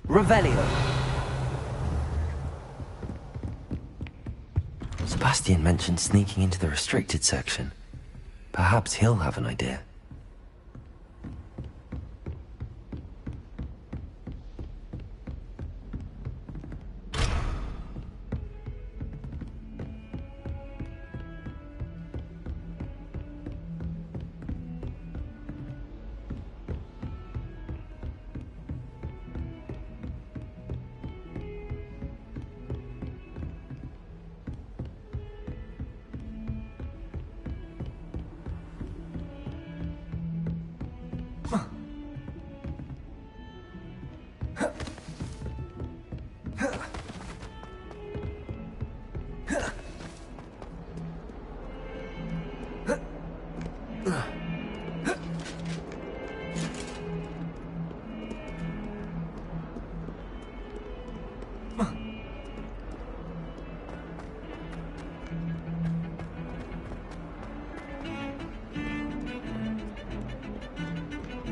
Revelio. Sebastian mentioned sneaking into the restricted section. Perhaps he'll have an idea.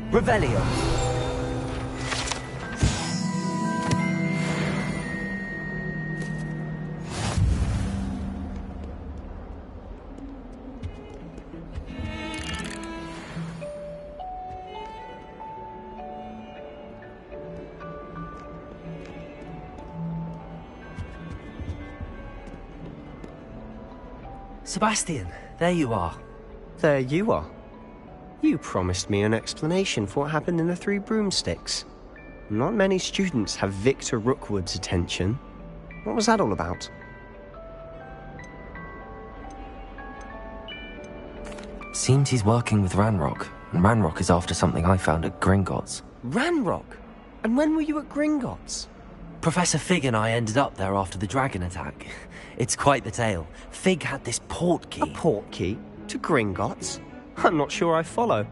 Revelio. Sebastian, there you are. There you are. You promised me an explanation for what happened in the Three Broomsticks. Not many students have Victor Rookwood's attention. What was that all about? Seems he's working with Ranrock, and Ranrock is after something I found at Gringotts. Ranrock? And when were you at Gringotts? Professor Fig and I ended up there after the dragon attack. It's quite the tale. Fig had this portkey. A portkey? To Gringotts? I'm not sure I follow.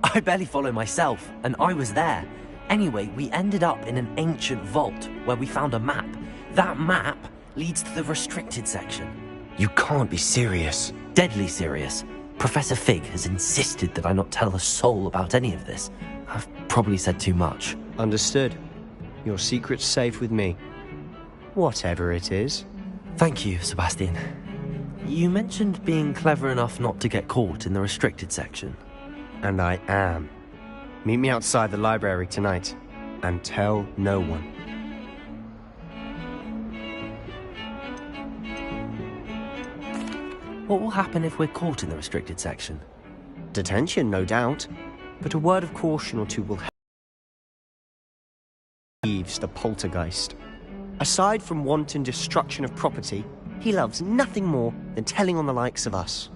I barely follow myself, and I was there. Anyway, we ended up in an ancient vault where we found a map. That map leads to the restricted section. You can't be serious. Deadly serious. Professor Fig has insisted that I not tell a soul about any of this. I've probably said too much. Understood. Your secret's safe with me. Whatever it is. Thank you, Sebastian. You mentioned being clever enough not to get caught in the restricted section. And I am. Meet me outside the library tonight, and tell no one. What will happen if we're caught in the restricted section? Detention, no doubt. But a word of caution or two will help. Leaves the poltergeist. Aside from wanton destruction of property, he loves nothing more than telling on the likes of us.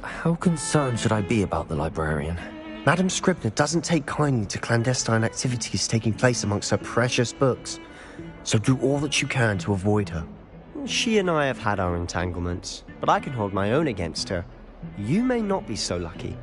How concerned should I be about the librarian? Madam Scribner doesn't take kindly to clandestine activities taking place amongst her precious books, so do all that you can to avoid her. She and I have had our entanglements, but I can hold my own against her. You may not be so lucky.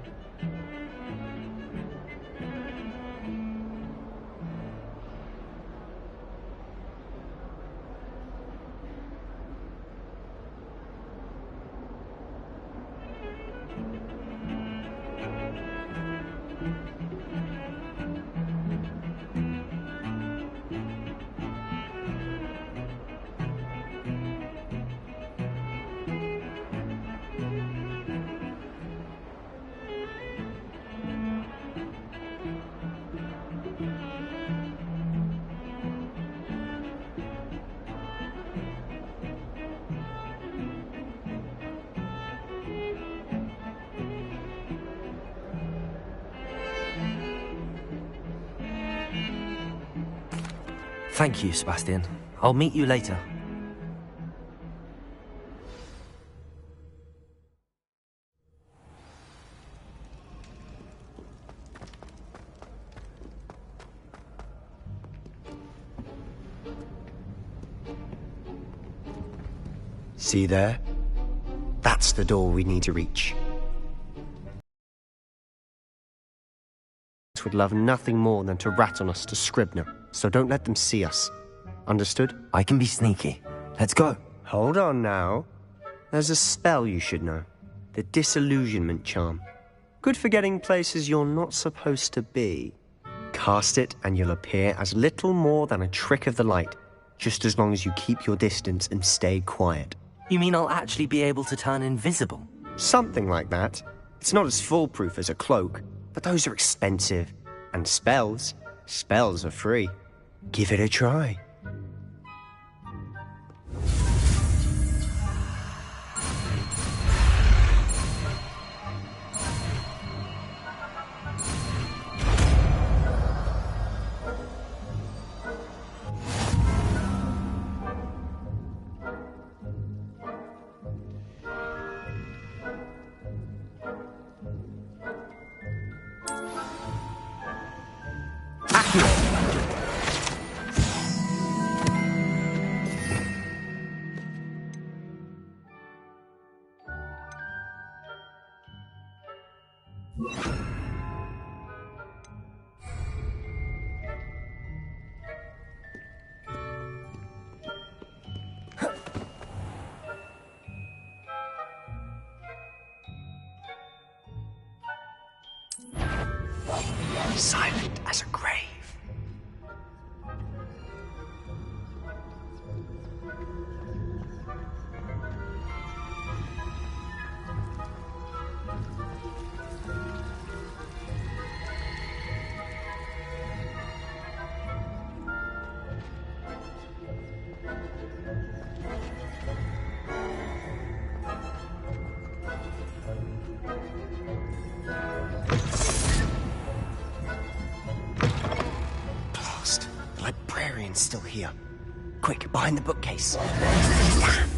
Thank you, Sebastian. I'll meet you later. See there? That's the door we need to reach. rats would love nothing more than to rat on us to Scribner, so don't let them see us. Understood? I can be sneaky. Let's go. Hold on now. There's a spell you should know. The Disillusionment Charm. Good for getting places you're not supposed to be. Cast it and you'll appear as little more than a trick of the light, just as long as you keep your distance and stay quiet. You mean I'll actually be able to turn invisible? Something like that. It's not as foolproof as a cloak, but those are expensive. And spells are free. Give it a try. Silent as a grave. Still here. Quick, behind the bookcase. Damn!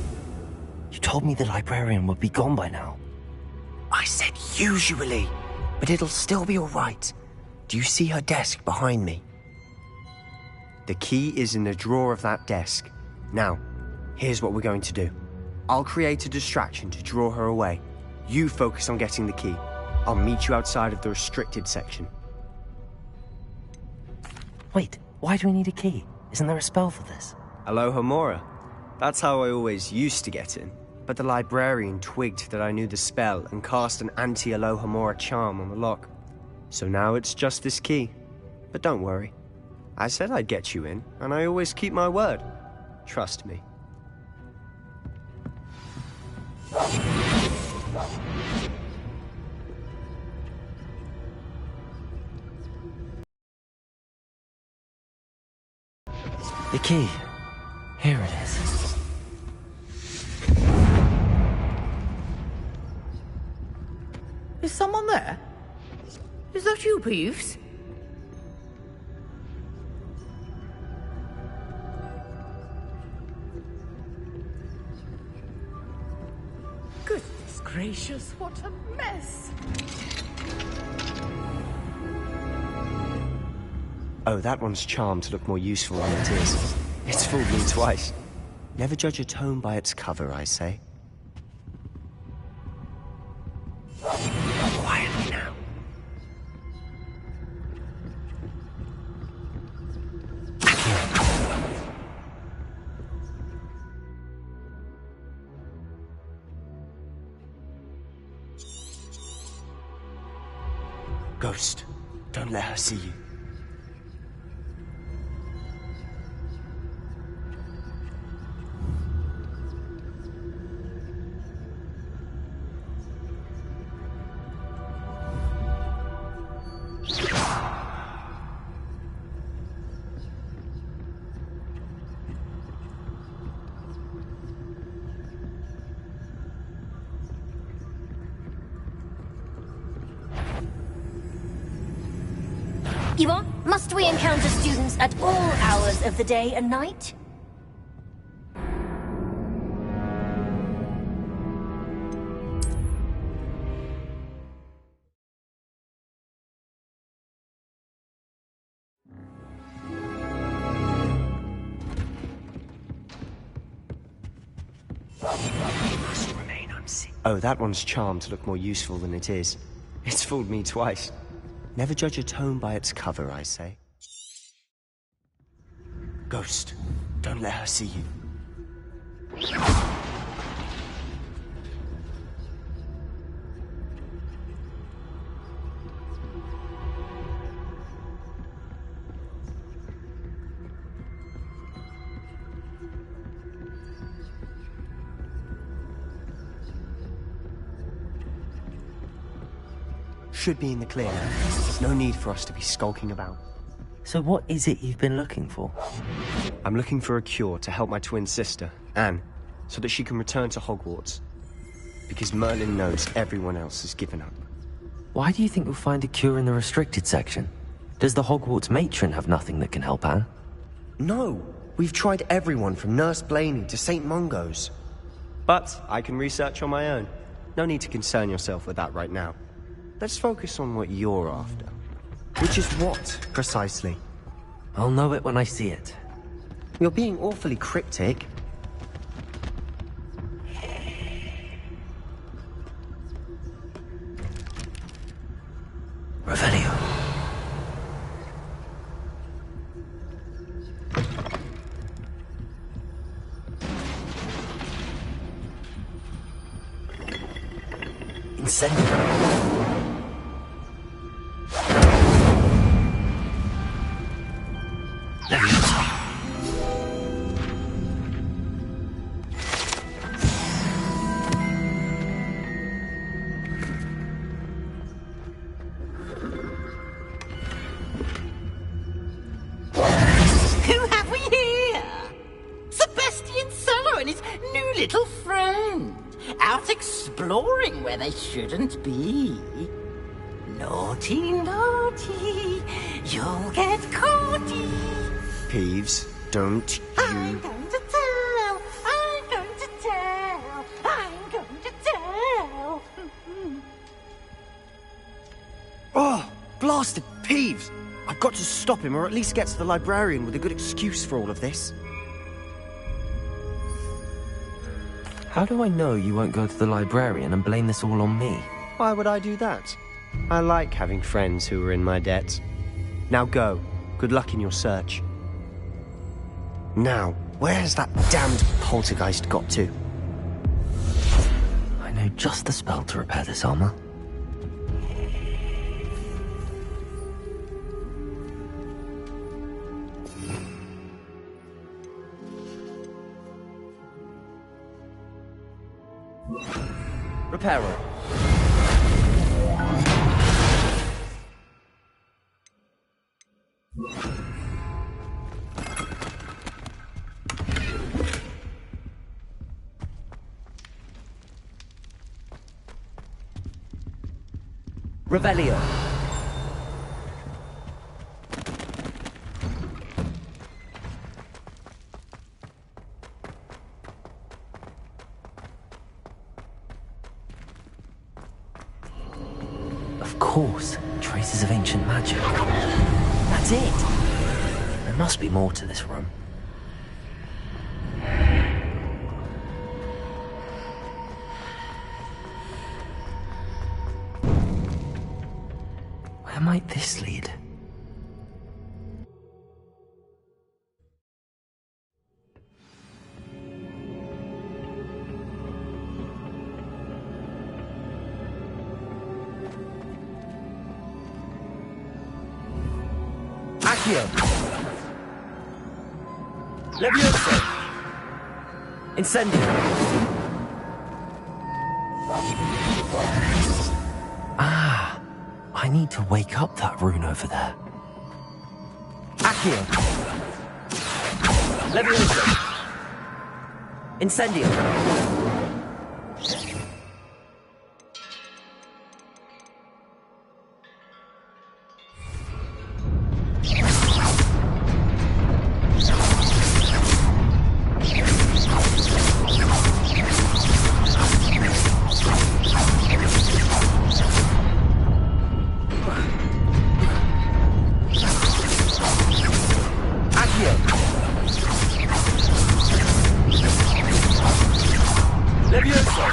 You told me the librarian would be gone by now. I said usually, but it'll still be all right. Do you see her desk behind me? The key is in the drawer of that desk. Now, here's what we're going to do. I'll create a distraction to draw her away. You focus on getting the key. I'll meet you outside of the restricted section. Wait, why do we need a key? Isn't there a spell for this? Alohomora. That's how I always used to get in. But the librarian twigged that I knew the spell and cast an anti-Alohomora charm on the lock. So now it's just this key. But don't worry. I said I'd get you in, and I always keep my word. Trust me. The key. Here it is. Is someone there? Is that you, Peeves? Goodness gracious, what a mess! Oh, that one's charmed to look more useful than it is. It's fooled me twice. Never judge a tome by its cover, I say. Quietly now. Ghost, don't let her see you. Yvonne, must we encounter students at all hours of the day and night? Must remain unseen. Oh, that one's charmed to look more useful than it is. It's fooled me twice. Never judge a tome by its cover, I say. Ghost, don't let her see you. Should be in the clear. There's no need for us to be skulking about. So what is it you've been looking for? I'm looking for a cure to help my twin sister, Anne, so that she can return to Hogwarts. Because Merlin knows everyone else has given up. Why do you think you'll find a cure in the restricted section? Does the Hogwarts matron have nothing that can help Anne? No! We've tried everyone from Nurse Blaney to St. Mungo's. But I can research on my own. No need to concern yourself with that right now. Let's focus on what you're after. Which is what, precisely? I'll know it when I see it. You're being awfully cryptic. Revelio. Incendio. Who have we here? Sebastian Sallow and his new little friend. Out exploring where they shouldn't be. Naughty, naughty. You'll get caughty. Peeves, don't I'm you... going to tell. I'm going to tell. I'm going to tell. Oh, blasted Peeves! I've got to stop him, or at least get to the librarian with a good excuse for all of this. How do I know you won't go to the librarian and blame this all on me? Why would I do that? I like having friends who are in my debt. Now go. Good luck in your search. Now, where has that damned poltergeist got to? I know just the spell to repair this armor. Repairer. Revelio. Of course, traces of ancient magic. That's it. There must be more to this room. Where might this lead? Accio! Levioso! Incendio! Ah! I need to wake up that rune over there. Accio! Levioso! Incendio! Levioso!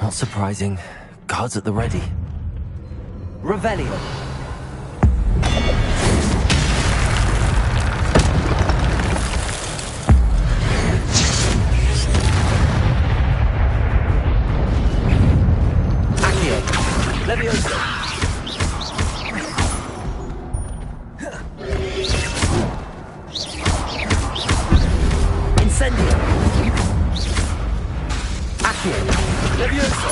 Not surprising. Guards at the ready. Revelio. Accio. Levioso. Incendio. Accio. Levioso.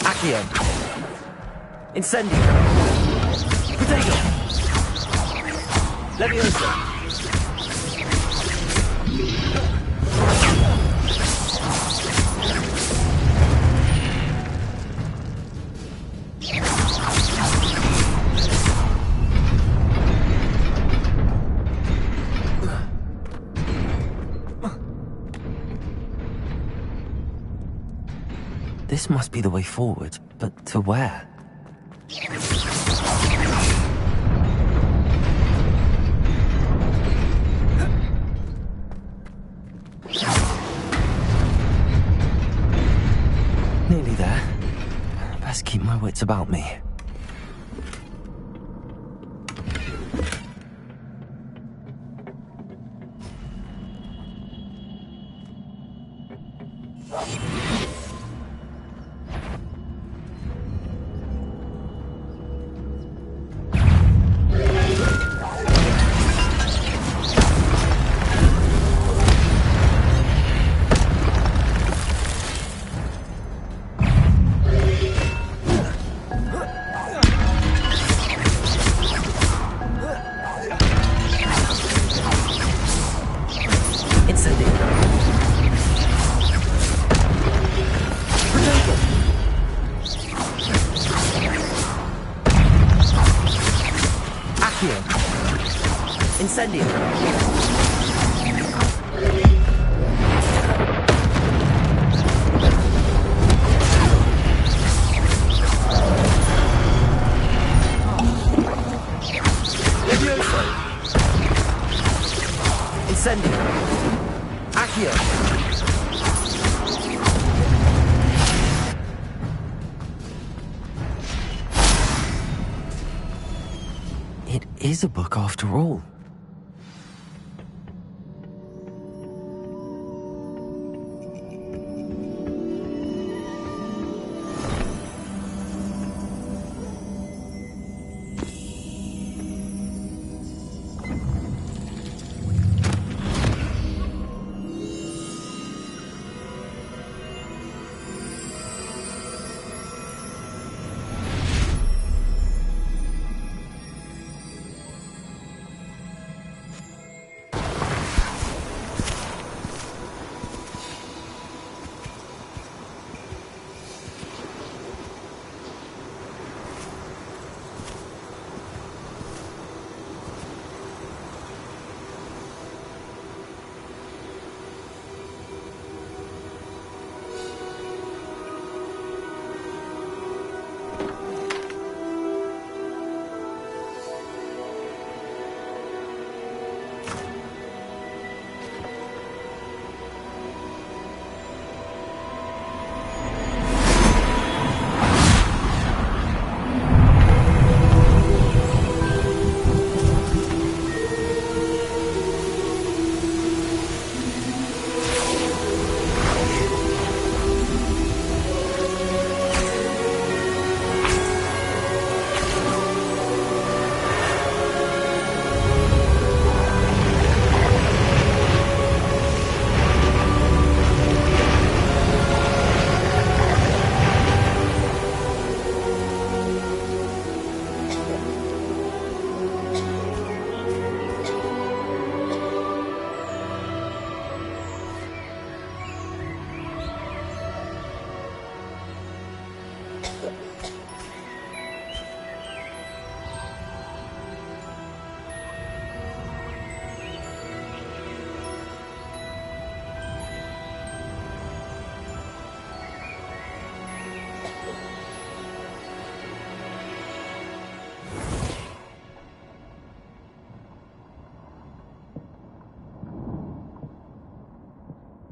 Accio. Incendio. Protego. Levioso. This must be the way forward, but to where? Nearly there. Best keep my wits about me. Incendio. Levioso. Incendio. Accio. It is a book after all.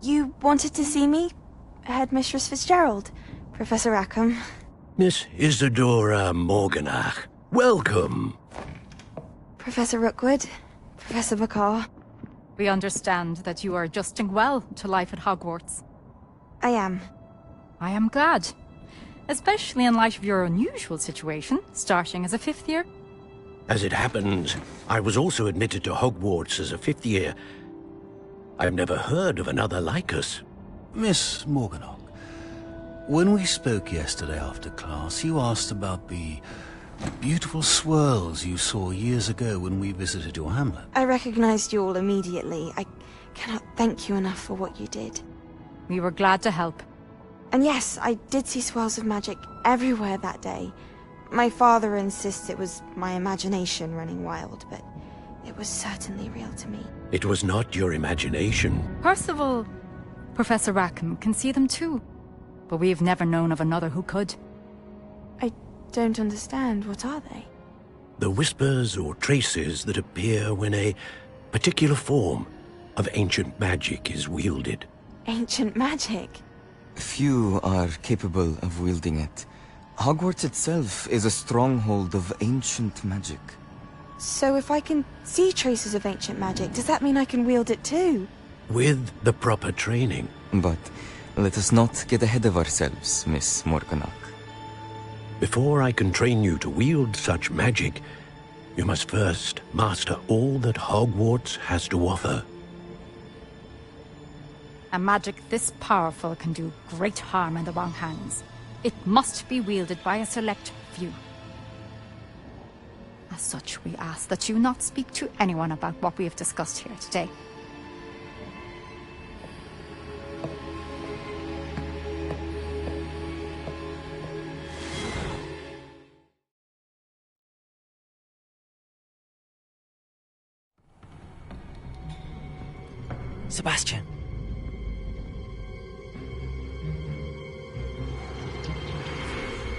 You wanted to see me? Headmistress Fitzgerald, Professor Rackham. Miss Isadora Morganach, welcome. Professor Rookwood, Professor Bakar. We understand that you are adjusting well to life at Hogwarts. I am. I am glad. Especially in light of your unusual situation, starting as a 5th year. As it happens, I was also admitted to Hogwarts as a 5th year. I have never heard of another like us. Miss Morganach, when we spoke yesterday after class, you asked about the beautiful swirls you saw years ago when we visited your hamlet. I recognized you all immediately. I cannot thank you enough for what you did. We were glad to help. And yes, I did see swirls of magic everywhere that day. My father insists it was my imagination running wild, but it was certainly real to me. It was not your imagination. Percival, Professor Rackham can see them too. But we've never known of another who could. I don't understand. What are they? The whispers or traces that appear when a particular form of ancient magic is wielded. Ancient magic? Few are capable of wielding it. Hogwarts itself is a stronghold of ancient magic. So if I can see traces of ancient magic, does that mean I can wield it too? With the proper training. But let us not get ahead of ourselves, Miss Morganach. Before I can train you to wield such magic, you must first master all that Hogwarts has to offer. A magic this powerful can do great harm in the wrong hands. It must be wielded by a select few. As such, we ask that you not speak to anyone about what we have discussed here today. Sebastian.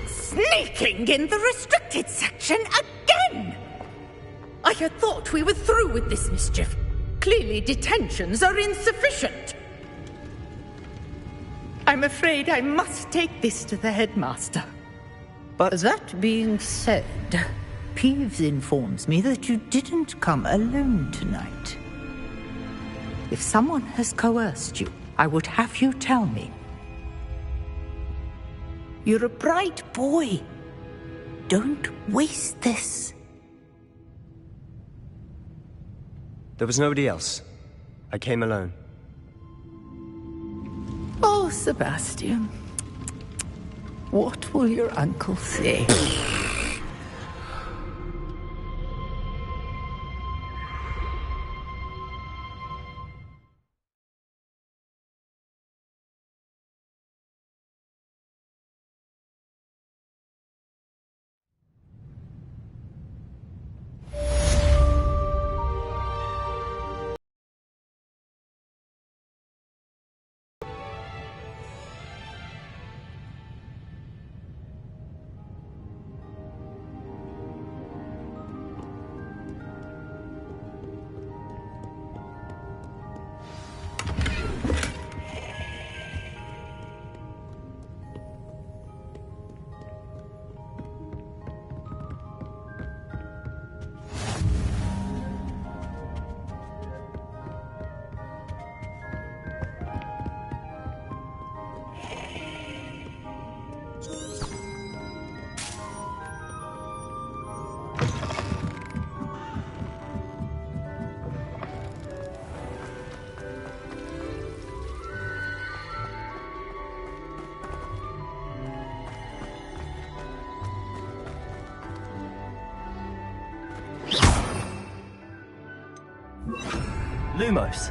Sneaking in the restricted section again! I had thought we were through with this mischief. Clearly detentions are insufficient. I'm afraid I must take this to the headmaster. But That being said, Peeves informs me that you didn't come alone tonight. If someone has coerced you, I would have you tell me. You're a bright boy. Don't waste this. there was nobody else. I came alone. Oh, Sebastian. What will your uncle say? Lumos.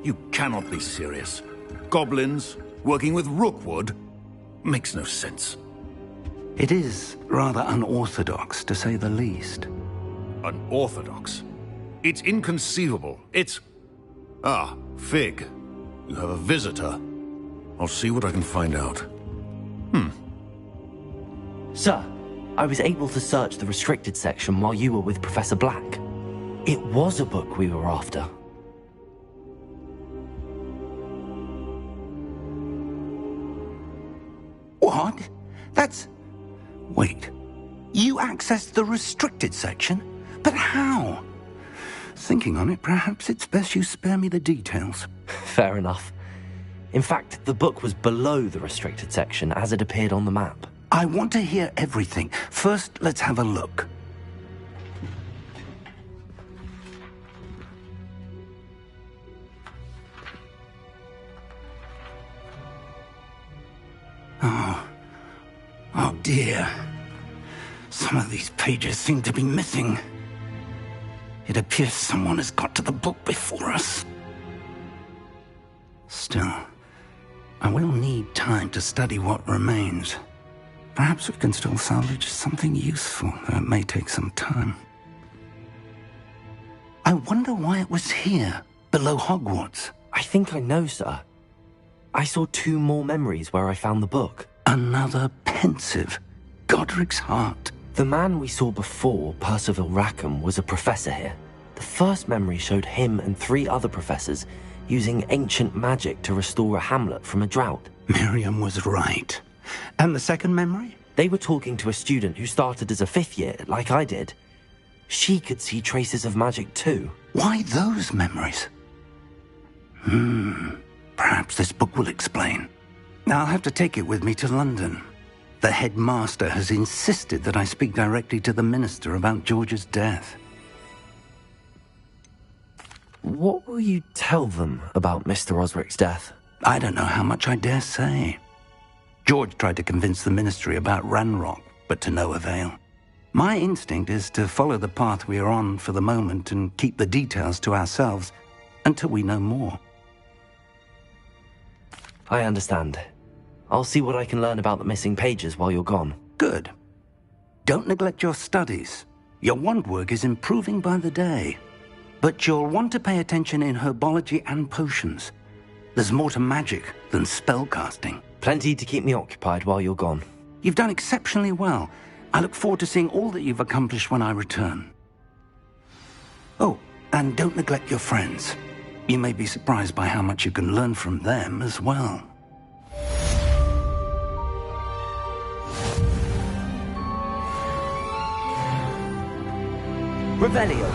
You cannot be serious. Goblins working with Rookwood makes no sense. It is rather unorthodox, to say the least. Unorthodox? It's inconceivable. It's... Ah, Fig. You have a visitor. I'll see what I can find out. Sir, I was able to search the restricted section while you were with Professor Black. It was a book we were after. What? That's... Wait. You accessed the restricted section? But how? Thinking on it, perhaps it's best you spare me the details. Fair enough. In fact, the book was below the restricted section as it appeared on the map. I want to hear everything. First, let's have a look. Oh dear. Some of these pages seem to be missing. It appears someone has got to the book before us. Still, I will need time to study what remains. Perhaps we can still salvage something useful, though it may take some time. I wonder why it was here, below Hogwarts. I I think I know, sir. I saw 2 more memories where I found the book. Another pensive. Godric's heart. The man we saw before, Percival Rackham, was a professor here. The first memory showed him and 3 other professors using ancient magic to restore a hamlet from a drought. Miriam was right. And the second memory? They were talking to a student who started as a 5th year, like I did. She could see traces of magic too. Why those memories? Perhaps this book will explain. I'll have to take it with me to London. The headmaster has insisted that I speak directly to the minister about George's death. What will you tell them about Mr. Osric's death? I don't know how much I dare say. George tried to convince the ministry about Ranrock, but to no avail. My instinct is to follow the path we are on for the moment and keep the details to ourselves until we know more. I understand. I'll see what I can learn about the missing pages while you're gone. Good. Don't neglect your studies. Your wand work is improving by the day. But you'll want to pay attention in herbology and potions. There's more to magic than spellcasting. Plenty to keep me occupied while you're gone. You've done exceptionally well. I look forward to seeing all that you've accomplished when I return. Oh, and don't neglect your friends. You may be surprised by how much you can learn from them as well. Revelio.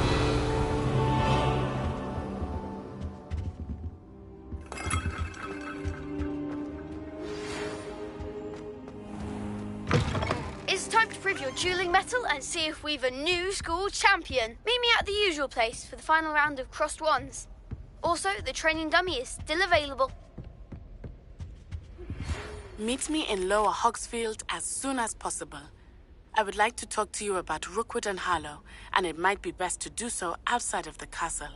It's time to prove your dueling mettle and see if we've a new school champion. Meet me at the usual place for the final round of crossed wands. Also, the training dummy is still available. Meet me in Lower Hogsfield as soon as possible. I would like to talk to you about Rookwood and Harlow, and it might be best to do so outside of the castle.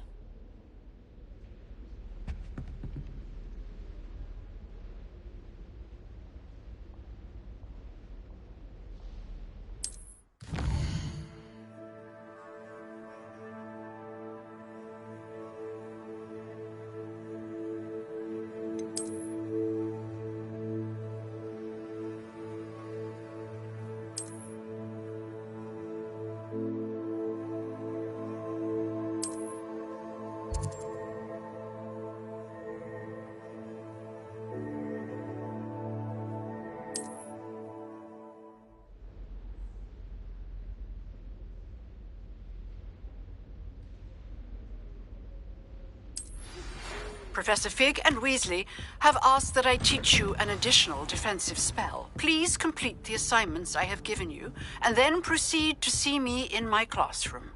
Professor Fig and Weasley have asked that I teach you an additional defensive spell. Please complete the assignments I have given you, and then proceed to see me in my classroom.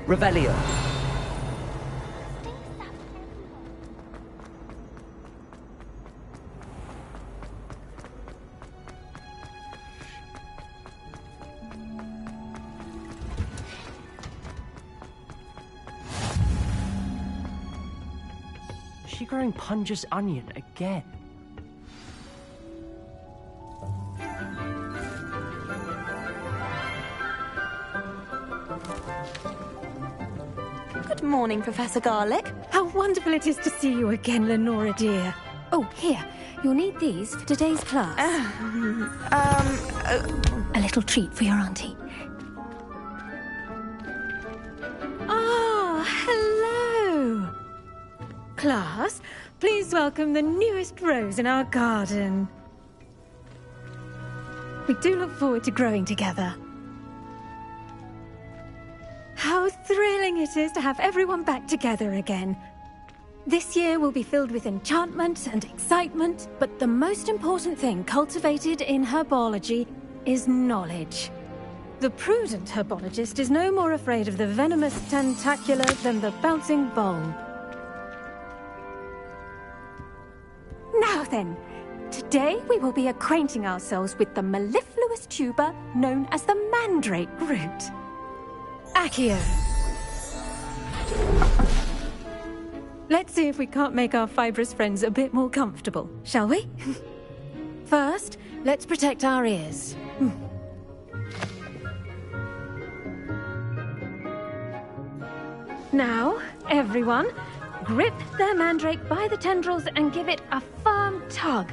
Revelio. Is she growing Punja's onion again? Good morning, Professor Garlick. How wonderful it is to see you again, Lenora dear. Oh, here. You'll need these for today's class. A little treat for your auntie. Ah, hello. Class, please welcome the newest rose in our garden. We do look forward to growing together. How thrilling it is to have everyone back together again. This year will be filled with enchantment and excitement, but the most important thing cultivated in herbology is knowledge. The prudent herbologist is no more afraid of the venomous tentacula than the bouncing bulb. Now then, today we will be acquainting ourselves with the mellifluous tuber known as the mandrake root. Accio. Let's see if we can't make our fibrous friends a bit more comfortable, shall we? First, let's protect our ears. Now, everyone, grip their mandrake by the tendrils and give it a firm tug.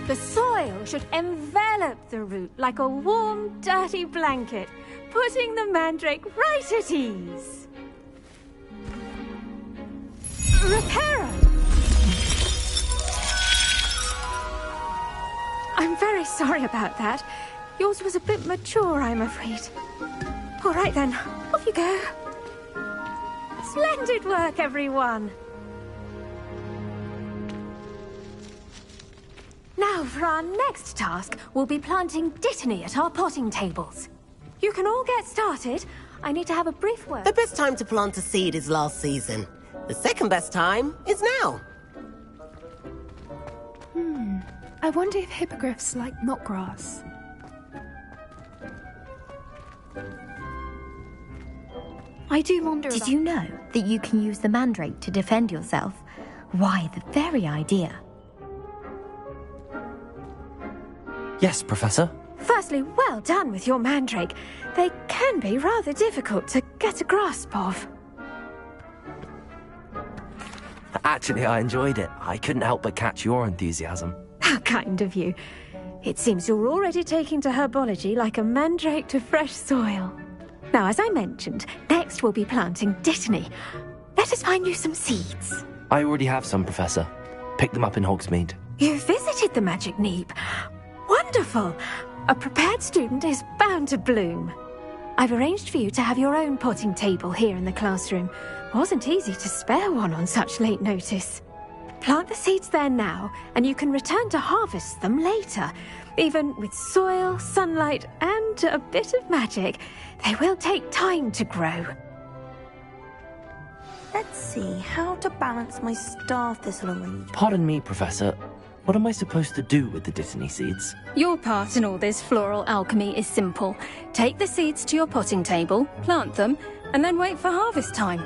The soil should envelop the root like a warm, dirty blanket, putting the mandrake right at ease. Reparo! I'm very sorry about that. Yours was a bit mature, I'm afraid. All right then, off you go. Splendid work, everyone. Now, for our next task, we'll be planting dittany at our potting tables. You can all get started. I need to have a brief word. The best time to plant a seed is last season. The second best time is now. I wonder if hippogriffs like knotgrass. I do wonder Did you know that you can use the mandrake to defend yourself? Why, the very idea. Yes, Professor. Firstly, well done with your mandrake. They can be rather difficult to get a grasp of. Actually, I enjoyed it. I couldn't help but catch your enthusiasm. How kind of you. It seems you're already taking to herbology like a mandrake to fresh soil. Now, as I mentioned, next we'll be planting dittany. Let us find you some seeds. I already have some, Professor. Picked them up in Hogsmeade. You visited the Magic Neep. Wonderful! A prepared student is bound to bloom. I've arranged for you to have your own potting table here in the classroom. Wasn't easy to spare one on such late notice. Plant the seeds there now, and you can return to harvest them later. Even with soil, sunlight, and a bit of magic, they will take time to grow. Let's see, how to balance my star thistle arrangement. Pardon me, Professor. What am I supposed to do with the dittany seeds? Your part in all this floral alchemy is simple. Take the seeds to your potting table, plant them, and then wait for harvest time.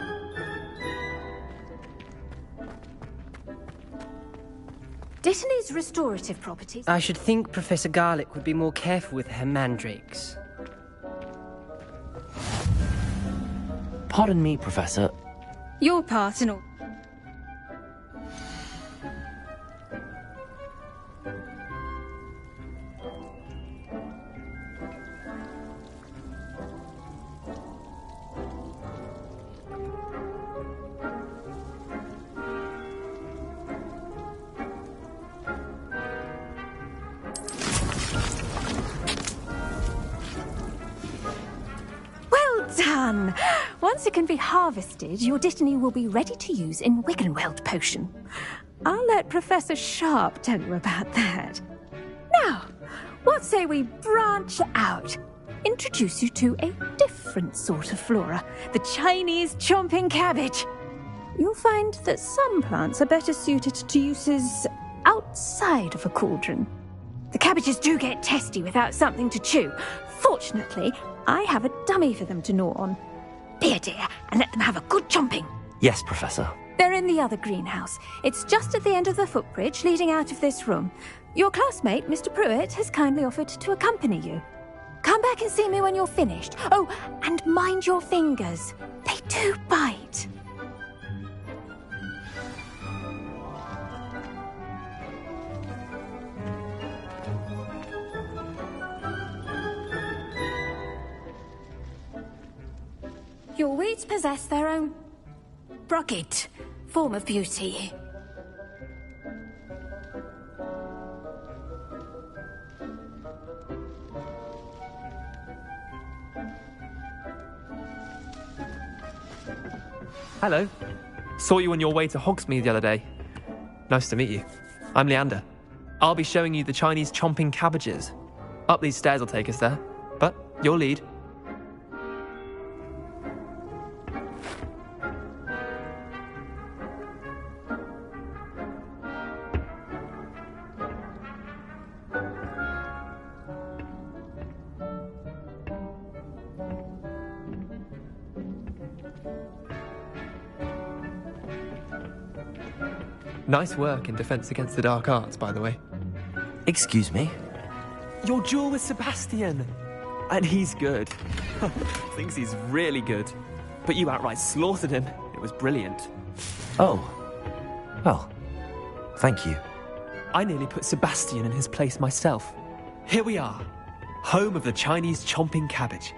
Dittany's restorative properties... I should think Professor Garlick would be more careful with her mandrakes. Pardon me, Professor. Your part in all... done. Once it can be harvested, your Dittany will be ready to use in Wiggenweld potion. I'll let Professor Sharp tell you about that. Now, what say we branch out? Introduce you to a different sort of flora, the Chinese chomping cabbage. You'll find that some plants are better suited to uses outside of a cauldron. The cabbages do get testy without something to chew. Fortunately, I have a dummy for them to gnaw on. Be a dear and let them have a good chomping. Yes, Professor. They're in the other greenhouse. It's just at the end of the footbridge leading out of this room. Your classmate, Mr. Pruitt, has kindly offered to accompany you. Come back and see me when you're finished. Oh, and mind your fingers. They do bite. Your weeds possess their own rugged form of beauty. Hello. Saw you on your way to Hogsmeade the other day. Nice to meet you. I'm Leander. I'll be showing you the Chinese chomping cabbages. Up these stairs will take us there, but your lead. Nice work in Defense Against the Dark Arts, by the way. Excuse me? Your duel with Sebastian! And he's good. Thinks he's really good. But you outright slaughtered him. It was brilliant. Oh. Well, thank you. I nearly put Sebastian in his place myself. Here we are. Home of the Chinese chomping cabbage.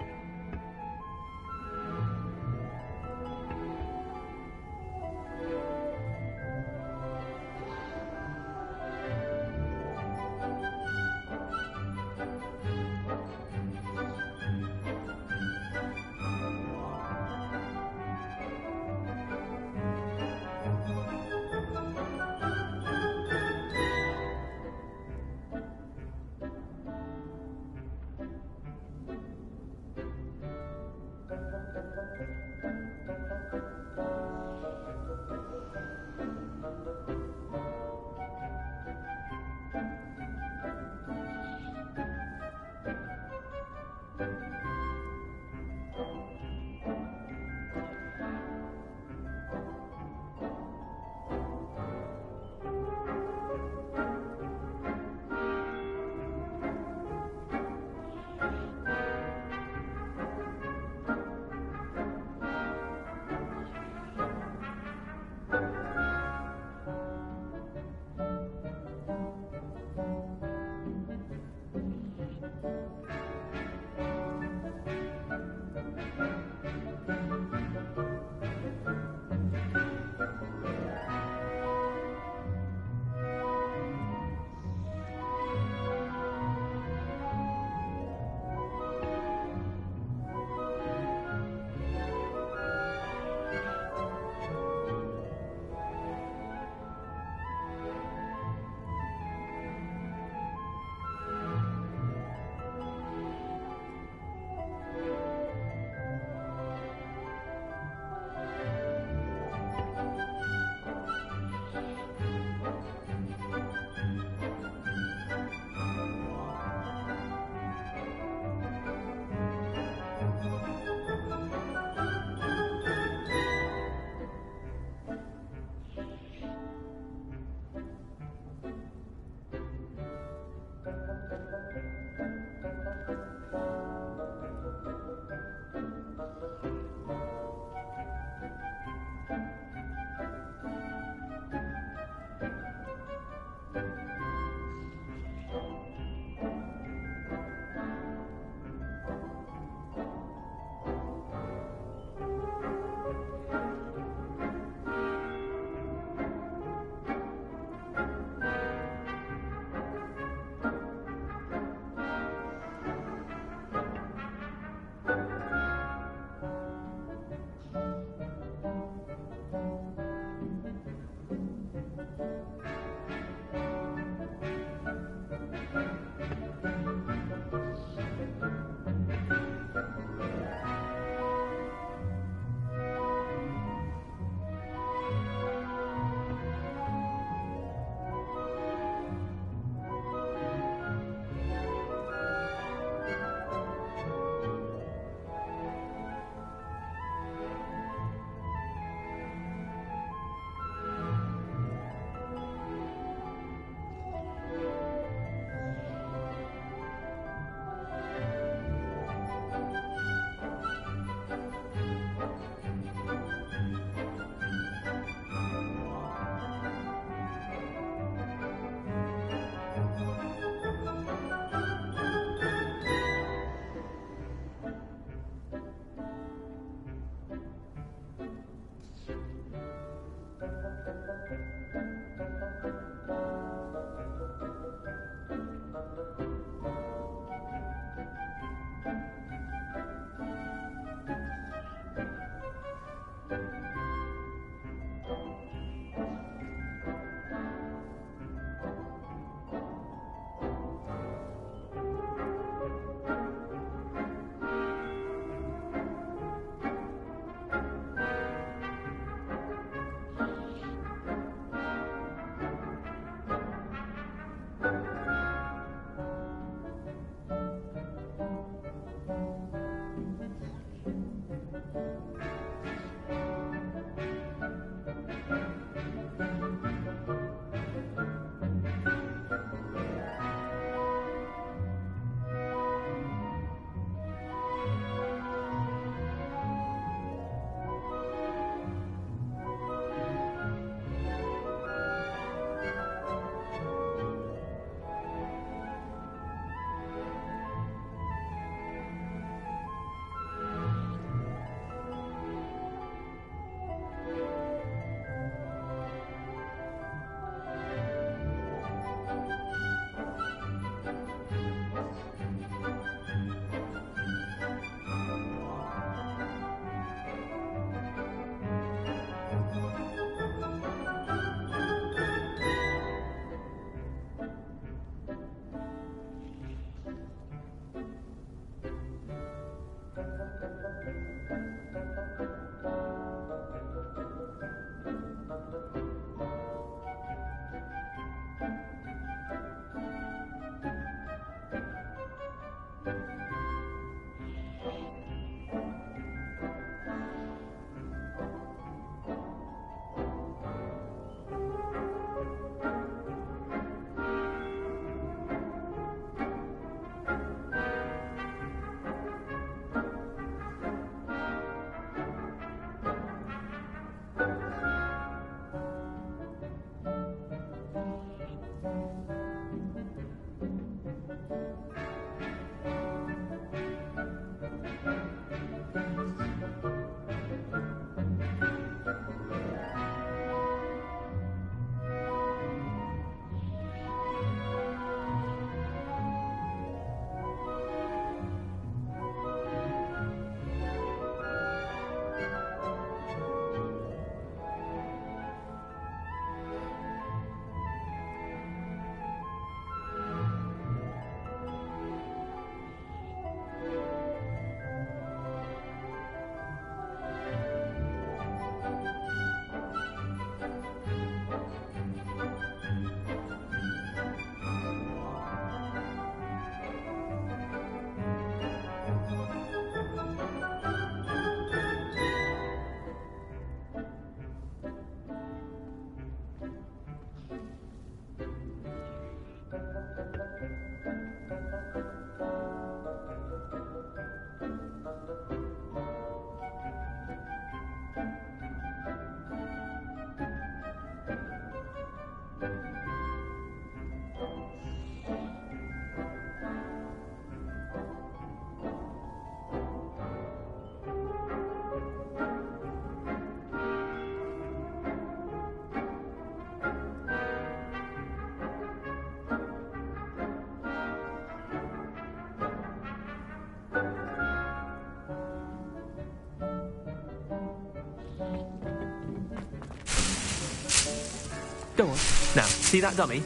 Go on. Now, see that dummy?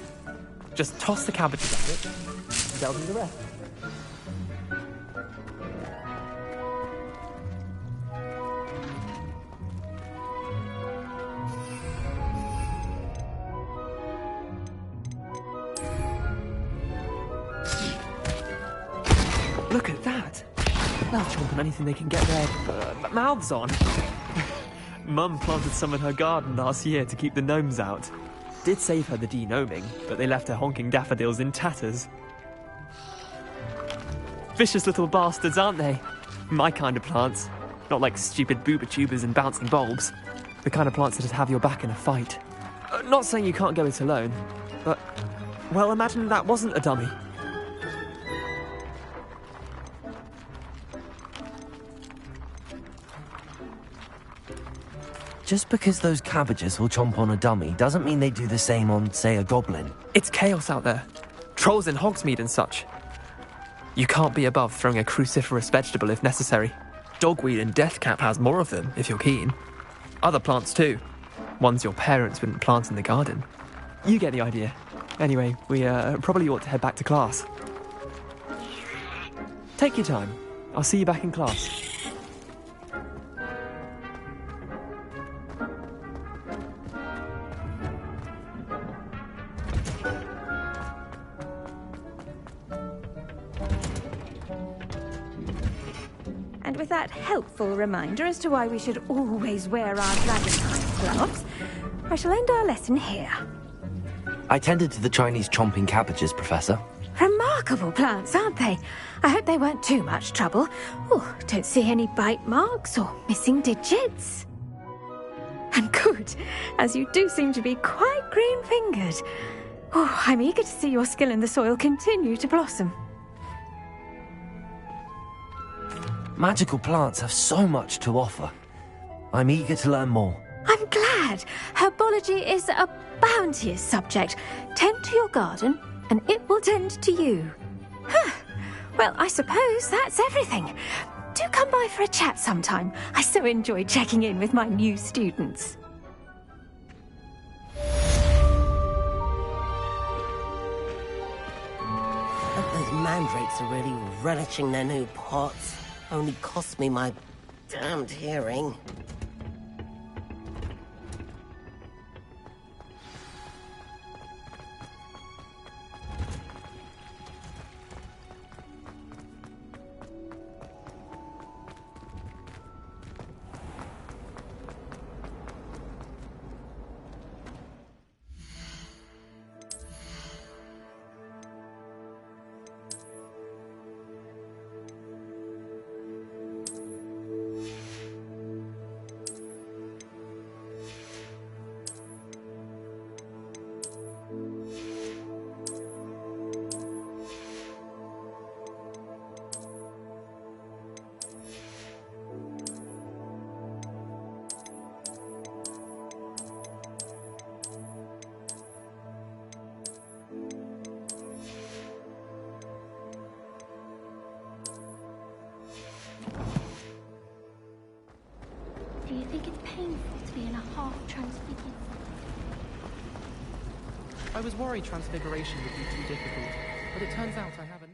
Just toss the cabbages at it, and they'll do the rest. Look at that! They'll chomp on anything they can get their mouths on. Mum planted some in her garden last year to keep the gnomes out. Did save her the de-gnoming, but they left her honking daffodils in tatters. Vicious little bastards, aren't they? My kind of plants. Not like stupid booba tubers and bouncing bulbs. The kind of plants that'd have your back in a fight. Not saying you can't go it alone, but... well, imagine that wasn't a dummy. Just because those cabbages will chomp on a dummy doesn't mean they do the same on, say, a goblin. It's chaos out there. Trolls in Hogsmeade and such. You can't be above throwing a cruciferous vegetable if necessary. Dogweed and deathcap has more of them, if you're keen. Other plants too. Ones your parents wouldn't plant in the garden. You get the idea. Anyway, we probably ought to head back to class. Take your time. I'll see you back in class. And with that helpful reminder as to why we should always wear our dragonite gloves, I shall end our lesson here. I tended to the Chinese chomping cabbages, Professor. Remarkable plants, aren't they? I hope they weren't too much trouble. Oh, don't see any bite marks or missing digits. And good, as you do seem to be quite green-fingered. Oh, I'm eager to see your skill in the soil continue to blossom. Magical plants have so much to offer. I'm eager to learn more. I'm glad. Herbology is a bounteous subject. Tend to your garden, and it will tend to you. Well, I suppose that's everything. Do come by for a chat sometime. I so enjoy checking in with my new students. Those mandrakes are really relishing their new pots. Only cost me my damned hearing. Do you think it's painful to be in a half-transfigured? I was worried transfiguration would be too difficult, but it turns out I haven't.